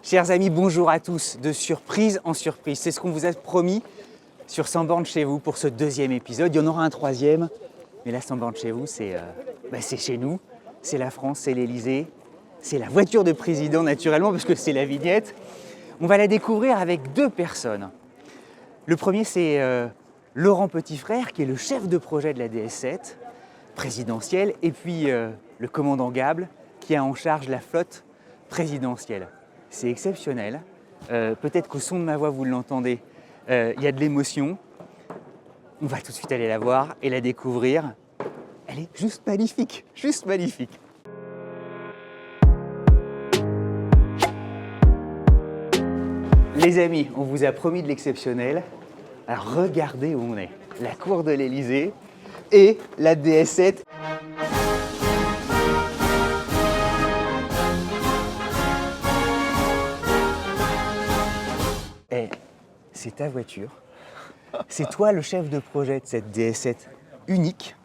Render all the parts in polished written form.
Chers amis, bonjour à tous, de surprise en surprise. C'est ce qu'on vous a promis sur 100 bornes chez vous pour ce deuxième épisode. Il y en aura un troisième, mais là 100 bornes chez vous, c'est chez nous, c'est la France, c'est l'Elysée, c'est la voiture de président naturellement parce que c'est la vignette. On va la découvrir avec deux personnes. Le premier c'est Laurent Petitfrère qui est le chef de projet de la DS7 présidentielle et puis le commandant Gable qui a en charge la flotte présidentielle. C'est exceptionnel. Peut-être qu'au son de ma voix, vous l'entendez, il y a de l'émotion. On va tout de suite aller la voir et la découvrir. Elle est juste magnifique, juste magnifique. Les amis, on vous a promis de l'exceptionnel. Alors regardez où on est. La cour de l'Elysée et la DS7. C'est ta voiture, c'est toi le chef de projet de cette DS7 unique.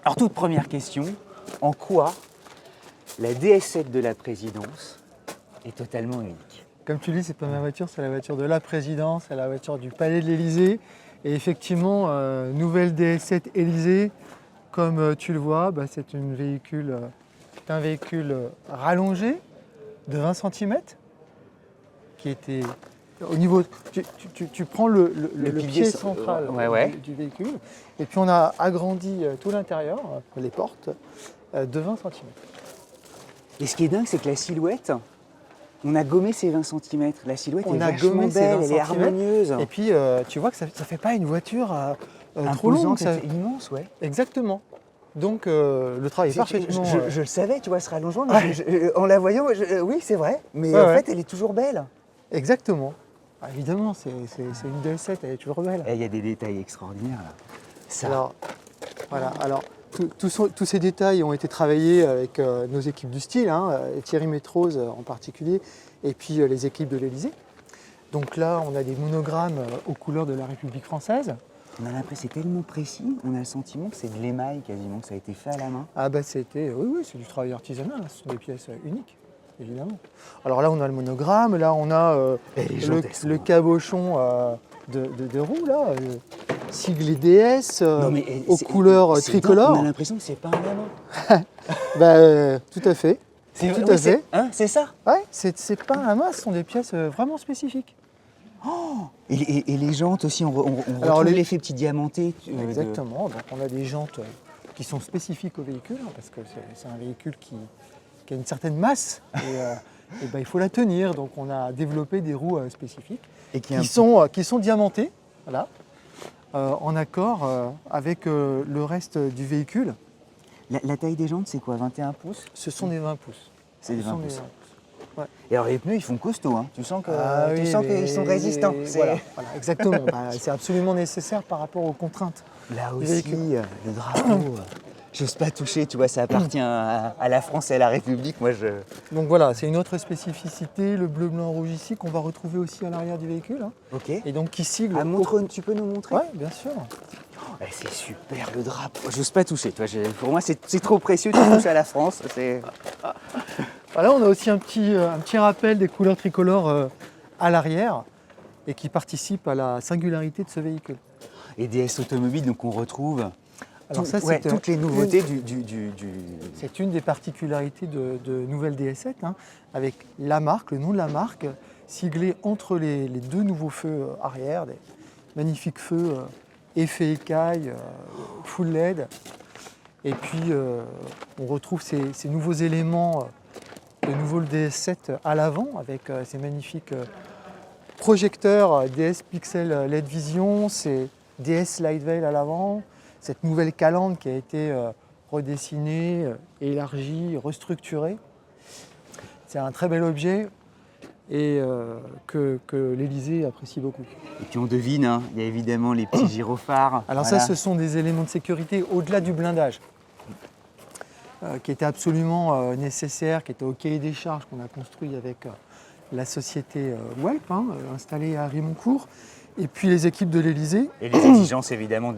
Alors toute première question, en quoi la DS7 de la présidence est totalement unique? Comme tu dis, c'est pas ma voiture, c'est la voiture de la présidence, c'est la voiture du palais de l'Elysée. Et effectivement, nouvelle DS7 Elysée, comme tu le vois, c'est un véhicule rallongé de 20 cm qui était au niveau. Tu prends le pied central du véhicule et puis on a agrandi tout l'intérieur, les portes, de 20 cm. Et ce qui est dingue, c'est que la silhouette, on a gommé ces 20 cm. La silhouette est vachement belle, elle est harmonieuse. Et puis tu vois que ça ne fait pas une voiture trop longue. C'est immense, ouais. Exactement. Donc le travail est parfaitement... Je le savais, tu vois, ce rallongement, mais en la voyant, oui, c'est vrai, mais en fait, elle est toujours belle. Exactement. Évidemment, c'est une DS7, elle est toujours belle. Et il y a des détails extraordinaires là. Ça. Alors, tous ces détails ont été travaillés avec nos équipes du style, Thierry Métrose en particulier, et puis les équipes de l'Elysée. Donc là, on a des monogrammes aux couleurs de la République française. On a l'impression que c'est tellement précis, on a le sentiment que c'est de l'émail quasiment, que ça a été fait à la main. Oui, c'est du travail artisanal, ce sont des pièces uniques. Évidemment. Alors là, on a le monogramme, là, on a le cabochon de roue, là, siglé DS, aux couleurs tricolores. On a l'impression que c'est pas un main. Tout à fait. C'est ça? Ouais, c'est pas un main, ce sont des pièces vraiment spécifiques. Oh, et les jantes aussi, on retrouve l'effet petit diamanté. Exactement, donc on a des jantes qui sont spécifiques au véhicule, parce que c'est un véhicule qui a une certaine masse et il faut la tenir. Donc on a développé des roues spécifiques et qui sont diamantées, voilà, en accord avec le reste du véhicule. La taille des jantes, c'est quoi, 21 pouces? Ce sont des 20 pouces. C'est des 20 pouces. Ouais. Et alors les pneus, ils font costaud, hein. Tu sens qu'ils sont résistants. Voilà, exactement. C'est absolument nécessaire par rapport aux contraintes. Là aussi, le drapeau... J'ose pas toucher, tu vois, ça appartient à la France et à la République. Donc voilà, c'est une autre spécificité, le bleu, blanc, rouge ici, qu'on va retrouver aussi à l'arrière du véhicule. Ok. Et donc qui sigle... Tu peux nous montrer? Oui, bien sûr. C'est super le drapeau. J'ose pas toucher, toi. Pour moi, c'est trop précieux, tu touches à la France. Voilà, on a aussi un petit rappel des couleurs tricolores à l'arrière et qui participent à la singularité de ce véhicule. Et DS Automobile, donc on retrouve... Alors toutes les nouveautés C'est une des particularités de nouvelle DS7, avec la marque, le nom de la marque, siglé entre les deux nouveaux feux arrière, des magnifiques feux effet écaille, full LED. Et puis on retrouve ces nouveaux éléments de nouveau DS7 à l'avant, avec ces magnifiques projecteurs DS Pixel LED Vision, ces DS Light Veil à l'avant, cette nouvelle calandre qui a été redessinée, élargie, restructurée. C'est un très bel objet et que l'Elysée apprécie beaucoup. Et puis on devine, il y a évidemment les petits gyrophares. Alors ça, ce sont des éléments de sécurité au-delà du blindage, qui étaient absolument nécessaires, qui étaient au cahier des charges qu'on a construit avec la société Welp, installée à Rimoncourt, et puis les équipes de l'Elysée. Et les exigences évidemment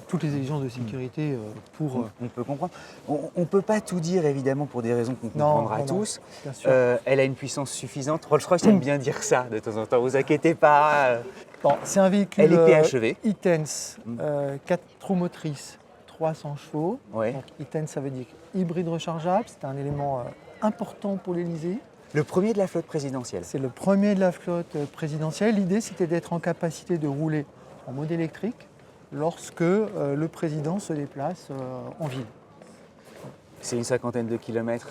toutes les exigences de sécurité pour... On peut comprendre. On ne peut pas tout dire, évidemment, pour des raisons qu'on Non, comprendra non, non, tous. bien sûr. Elle a une puissance suffisante. Rolls-Royce aime bien dire ça de temps en temps. Vous inquiétez pas. Bon, c'est un véhicule Elle est PHEV. e-Tense, 4 roues motrices, 300 chevaux. Ouais. Donc, e-Tense, ça veut dire hybride rechargeable. C'est un élément important pour l'Élysée. Le premier de la flotte présidentielle. C'est le premier de la flotte présidentielle. L'idée, c'était d'être en capacité de rouler en mode électrique lorsque le président se déplace en ville. C'est une cinquantaine de kilomètres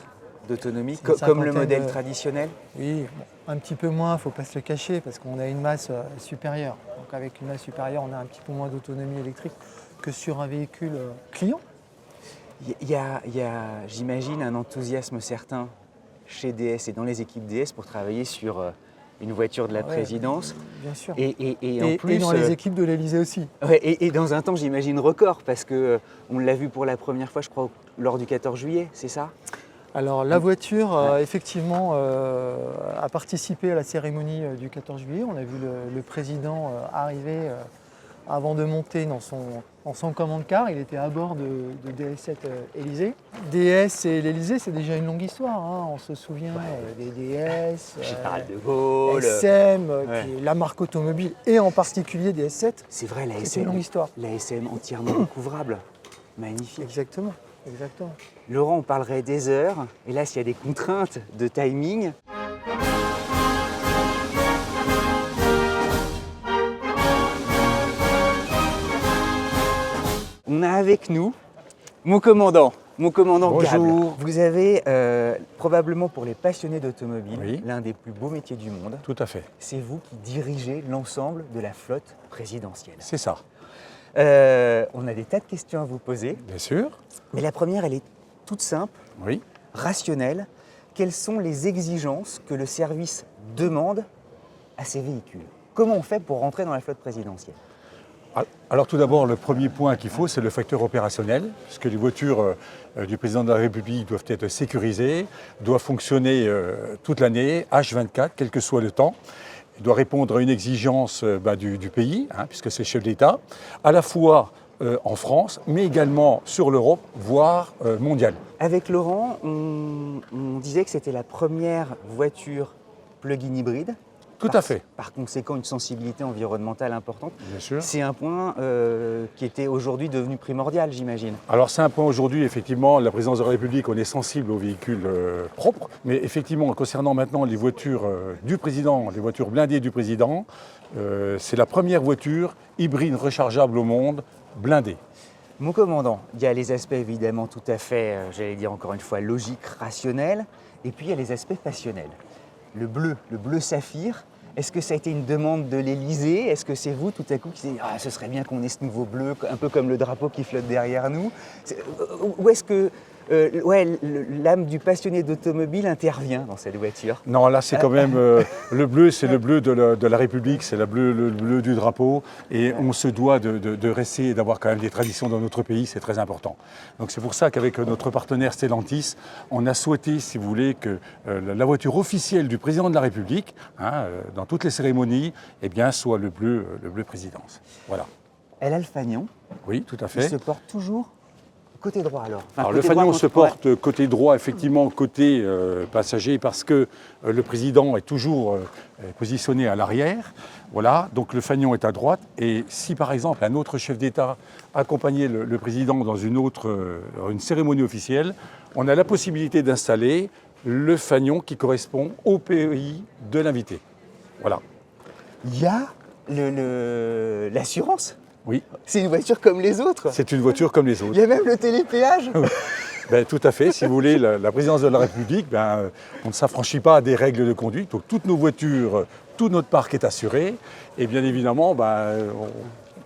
d'autonomie, C'est une comme le cinquantaine modèle de- traditionnel. Oui, bon, un petit peu moins, il ne faut pas se le cacher, parce qu'on a une masse supérieure. Donc avec une masse supérieure, on a un petit peu moins d'autonomie électrique que sur un véhicule client. Il y a, j'imagine, un enthousiasme certain chez DS et dans les équipes DS pour travailler sur une voiture de la Ah ouais, présidence. Bien sûr. Et en plus, et dans les équipes de l'Élysée aussi. ouais, et dans un temps, j'imagine, record, parce que on l'a vu pour la première fois, je crois, lors du 14 juillet, c'est ça? Alors la voiture, effectivement, a participé à la cérémonie du 14 juillet. On a vu le président arriver avant de monter dans son command-car. Il était à bord de DS7 Élysée. DS et l'Élysée, c'est déjà une longue histoire, hein. On se souvient des DS, Général de Gaulle. SM, Ouais. qui est la marque automobile, et en particulier DS7. C'est vrai, la C'est une longue SM, histoire. la SM entièrement recouvrable. Magnifique. Exactement, exactement. Laurent, on parlerait des heures. Et là, s'il y a des contraintes de timing, on a avec nous mon commandant Bonjour. Gable. Vous avez probablement, pour les passionnés d'automobile, Oui. l'un des plus beaux métiers du monde. Tout à fait, C'est vous qui dirigez l'ensemble de la flotte présidentielle. c'est ça, On a des tas de questions à vous poser, bien sûr. mais la première, elle est toute simple, Oui. rationnelle. Quelles sont les exigences que le service demande à ces véhicules? Comment on fait pour rentrer dans la flotte présidentielle? Alors tout d'abord, le premier point qu'il faut, c'est le facteur opérationnel, puisque les voitures du président de la République doivent être sécurisées, doivent fonctionner toute l'année, H24, quel que soit le temps. Il doit répondre à une exigence du pays, hein, puisque c'est le chef d'État, à la fois en France, mais également sur l'Europe, voire mondiale. Avec Laurent, on disait que c'était la première voiture plug-in hybride. Tout à fait, Par conséquent, une sensibilité environnementale importante. bien sûr. C'est un point qui était aujourd'hui devenu primordial, j'imagine. Alors c'est un point aujourd'hui, effectivement, la présidence de la République, on est sensible aux véhicules propres, mais effectivement, concernant maintenant les voitures du président, les voitures blindées du président, c'est la première voiture hybride rechargeable au monde, blindée. Mon commandant, il y a les aspects évidemment tout à fait, j'allais dire encore une fois, logiques, rationnels, et puis il y a les aspects passionnels. Le bleu saphir, est-ce que ça a été une demande de l'Élysée? Est-ce que c'est vous tout à coup qui dites ah, ce serait bien qu'on ait ce nouveau bleu, un peu comme le drapeau qui flotte derrière nous? Ou est-ce que l'âme du passionné d'automobile intervient dans cette voiture? Non, là c'est quand même, le bleu, c'est le bleu de la République, c'est le bleu du drapeau, et on se doit de rester et d'avoir quand même des traditions dans notre pays, c'est très important. Donc c'est pour ça qu'avec notre partenaire Stellantis, on a souhaité, si vous voulez, que la voiture officielle du président de la République, hein, dans toutes les cérémonies, eh bien, soit le bleu présidence. Voilà. Elle a le fanion, Oui, tout à il fait. se porte toujours côté droit alors. Enfin, Alors, le côté droit fanion contre- se porte côté droit, effectivement, côté passager, parce que le président est toujours positionné à l'arrière. Voilà, donc le fanion est à droite. Et si, par exemple, un autre chef d'État accompagnait le président dans une cérémonie officielle, on a la possibilité d'installer le fanion qui correspond au pays de l'invité. Voilà. Il y a l'assurance. Oui, C'est une voiture comme les autres. c'est une voiture comme les autres. Il y a même le télépéage. Ben, tout à fait. Si vous voulez, la présidence de la République, on ne s'affranchit pas des règles de conduite. Donc toutes nos voitures, tout notre parc est assuré. Et bien évidemment,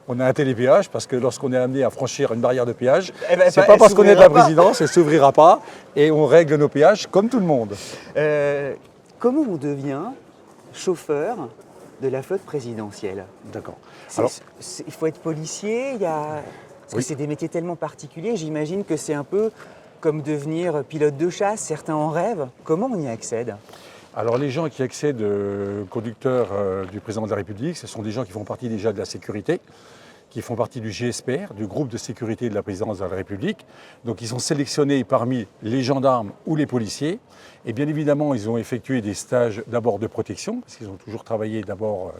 on a un télépéage parce que lorsqu'on est amené à franchir une barrière de péage, Eh ben, c'est elle pas parce qu'on est de la s'ouvrira pas. présidence, elle ne s'ouvrira pas. Et on règle nos péages comme tout le monde. Comment on devient chauffeur de la flotte présidentielle? D'accord. C'est- Alors, Il faut être policier, parce que Oui. c'est des métiers tellement particuliers. J'imagine que c'est un peu comme devenir pilote de chasse, certains en rêvent. Comment on y accède? Alors les gens qui accèdent conducteurs du président de la République, ce sont des gens qui font partie déjà de la sécurité. qui font partie du GSPR, du groupe de sécurité de la présidence de la République. Donc ils sont sélectionnés parmi les gendarmes ou les policiers. Et bien évidemment, ils ont effectué des stages d'abord de protection, parce qu'ils ont toujours travaillé d'abord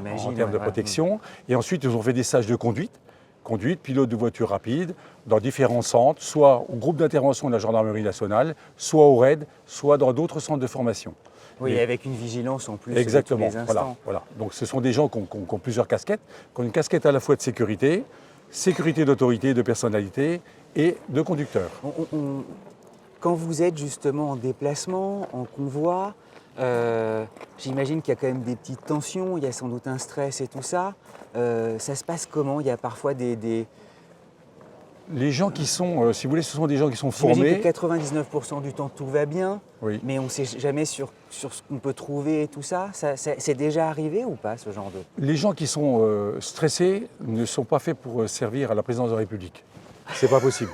en termes de protection. Et ensuite, ils ont fait des stages de conduite, pilote de voiture rapide, dans différents centres, soit au groupe d'intervention de la gendarmerie nationale, soit au RAID, soit dans d'autres centres de formation. Oui, avec une vigilance en plus Exactement, de tous les instants. voilà. Donc ce sont des gens qui ont plusieurs casquettes, qui ont une casquette à la fois de sécurité d'autorité, de personnalité et de conducteur. Quand vous êtes justement en déplacement, en convoi, j'imagine qu'il y a quand même des petites tensions, il y a sans doute un stress et tout ça. Ça se passe comment? Il y a parfois des... Les gens qui sont, si vous voulez, ce sont des gens qui sont J'imagine formés. que 99% du temps tout va bien, Oui. mais on ne sait jamais sur ce qu'on peut trouver et tout ça. C'est déjà arrivé ou pas, ce genre de... Les gens qui sont stressés ne sont pas faits pour servir à la présidence de la République. C'est pas possible.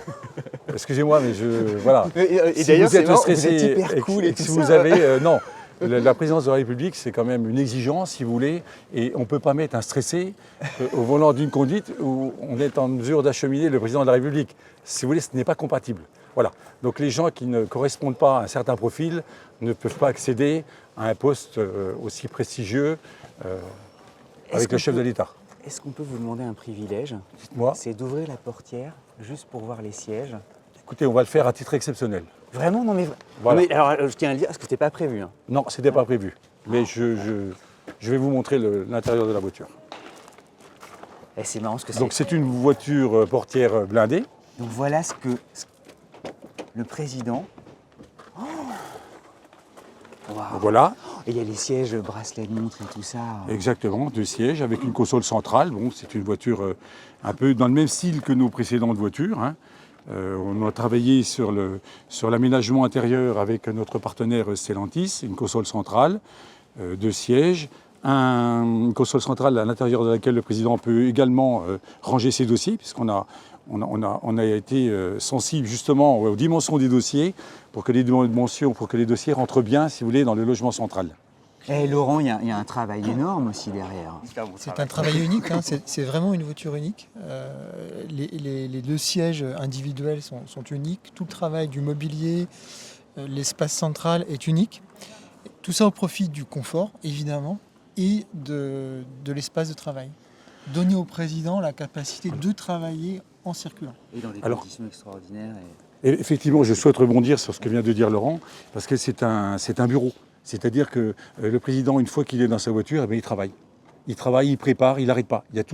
Excusez-moi, mais voilà. Et Si d'ailleurs, vous êtes vous stressé êtes hyper cool et tout si ça. vous avez, non. La présidence de la République, c'est quand même une exigence, si vous voulez, et on ne peut pas mettre un stressé au volant d'une conduite où on est en mesure d'acheminer le président de la République. Si vous voulez, ce n'est pas compatible. Voilà. Donc les gens qui ne correspondent pas à un certain profil ne peuvent pas accéder à un poste aussi prestigieux avec le chef de l'État. Est-ce qu'on peut vous demander un privilège? Dites-moi. C'est d'ouvrir la portière juste pour voir les sièges. Écoutez, on va le faire à titre exceptionnel. Vraiment? Non mais, Voilà. non, mais alors, je tiens à le dire parce que c'était pas prévu. Hein. Non, ce n'était pas prévu. Mais je vais vous montrer l'intérieur de la voiture. Et c'est marrant ce que c'est. Donc c'est une voiture portière blindée. Donc voilà ce que le président... Oh. Waouh. Voilà, Et il y a les sièges, bracelets de montre et tout ça. exactement, 2 sièges avec une console centrale. Bon, c'est une voiture un peu dans le même style que nos précédentes voitures, hein. On a travaillé sur l'aménagement intérieur avec notre partenaire Stellantis, une console centrale, 2 sièges, une console centrale à l'intérieur de laquelle le président peut également ranger ses dossiers, puisqu'on a été sensible justement aux dimensions des dossiers pour que les dossiers rentrent bien, si vous voulez, dans le logement central. Et Laurent, il y a un travail énorme aussi derrière. C'est un travail unique, hein, c'est vraiment une voiture unique. Les 2 sièges individuels sont uniques. Tout le travail du mobilier, l'espace central est unique. Tout ça au profit du confort, évidemment, et de l'espace de travail. Donner au président la capacité de travailler en circulant. Et dans des conditions extraordinaires. Et effectivement, je souhaite rebondir sur ce que vient de dire Laurent, parce que c'est un bureau. C'est-à-dire que le président, une fois qu'il est dans sa voiture, eh bien, il travaille. Il travaille, il prépare, il n'arrête pas. Il y a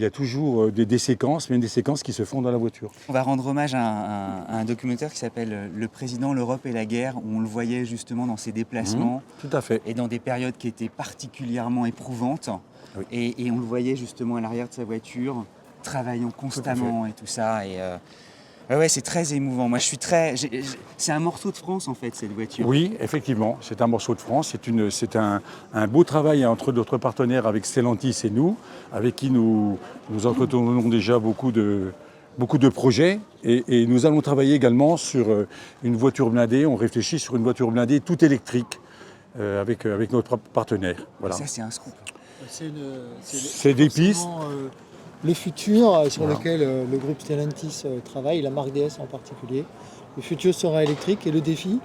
toujours des séquences, même des séquences qui se font dans la voiture. On va rendre hommage à un documentaire qui s'appelle « Le président, l'Europe et la guerre », où on le voyait justement dans ses déplacements. Tout à fait. Et dans des périodes qui étaient particulièrement éprouvantes. Oui. Et on le voyait justement à l'arrière de sa voiture, travaillant constamment et tout ça. Et ouais, c'est très émouvant. Moi, je suis c'est un morceau de France, en fait, cette voiture. Oui, effectivement, c'est un morceau de France. C'est un beau travail entre notre partenaire avec Stellantis et nous, avec qui nous entretenons déjà beaucoup de projets. Et nous allons travailler également sur une voiture blindée. On réfléchit sur une voiture blindée toute électrique avec notre partenaire. Voilà. Ça, c'est un scoop. C'est des pistes. Le futur sur lequel le groupe Stellantis travaille, la marque DS en particulier. Le futur sera électrique et le défi,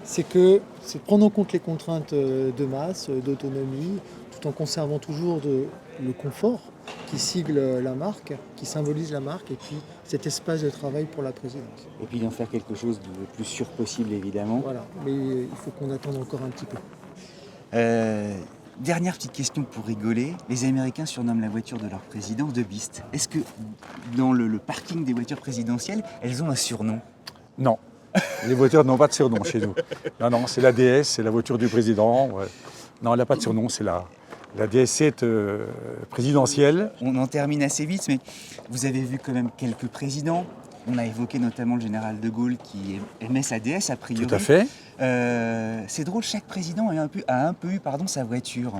c'est de prendre en compte les contraintes de masse, d'autonomie, tout en conservant toujours le confort qui sigle la marque, qui symbolise la marque, et puis cet espace de travail pour la présidence. Et puis d'en faire quelque chose de plus sûr possible, évidemment. Voilà, mais il faut qu'on attende encore un petit peu. Dernière petite question pour rigoler. Les Américains surnomment la voiture de leur président The Beast. Est-ce que dans le parking des voitures présidentielles, elles ont un surnom? Non, les voitures n'ont pas de surnom chez nous. Non, c'est la DS, c'est la voiture du président. Ouais. Non, elle n'a pas de surnom, c'est la DS7 présidentielle. On en termine assez vite, mais vous avez vu quand même quelques présidents. On a évoqué notamment le général de Gaulle qui aimait sa DS, a priori. Tout à fait. C'est drôle, chaque président a un peu eu sa voiture.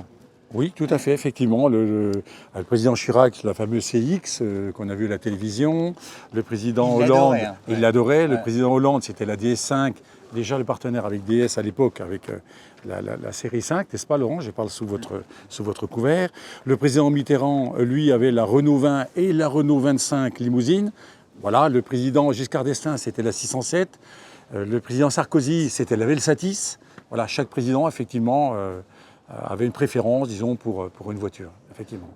Oui, tout à fait, effectivement. Le président Chirac, la fameuse CX qu'on a vue à la télévision. Le président Hollande, il l'adorait. Le président Hollande, c'était la DS5 déjà le partenaire avec DS à l'époque, avec la série 5, n'est-ce pas Laurent? Je parle sous votre couvert. Le président Mitterrand, lui, avait la Renault 20 et la Renault 25 limousine. Voilà, le président Giscard d'Estaing, c'était la 607. Le président Sarkozy, c'était la Velsatis. Voilà, chaque président, effectivement, avait une préférence, disons, pour une voiture, effectivement.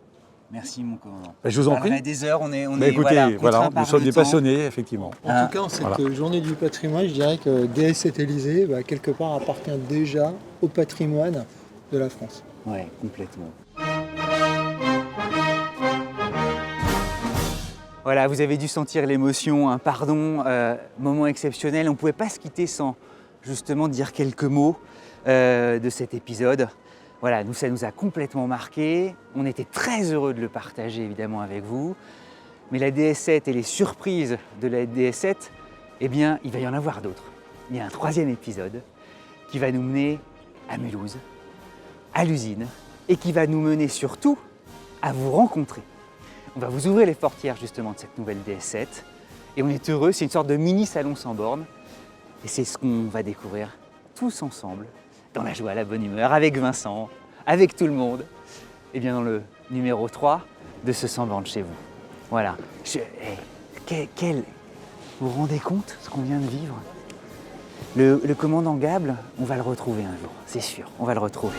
Merci mon commandant. Je vous en prie. Des heures, on est Écoutez, contraint par nous sommes le des temps. passionnés, effectivement. En tout cas, en cette journée du patrimoine, je dirais que DS Élysée, quelque part, appartient déjà au patrimoine de la France. Ouais, complètement. Voilà, vous avez dû sentir l'émotion, un pardon, moment exceptionnel. On ne pouvait pas se quitter sans justement dire quelques mots de cet épisode. Voilà, nous, ça nous a complètement marqué. On était très heureux de le partager évidemment avec vous. Mais la DS7 et les surprises de la DS7, eh bien, il va y en avoir d'autres. Il y a un 3e épisode qui va nous mener à Mulhouse, à l'usine, et qui va nous mener surtout à vous rencontrer. On va vous ouvrir les portières justement de cette nouvelle DS7. Et on est heureux, c'est une sorte de mini salon sans borne. Et c'est ce qu'on va découvrir tous ensemble, dans la joie, la bonne humeur, avec Vincent, avec tout le monde. Et bien dans le numéro 3 de ce 100 bornes chez vous. Voilà. Vous vous rendez compte ce qu'on vient de vivre? Le commandant Gable, on va le retrouver un jour, c'est sûr, on va le retrouver.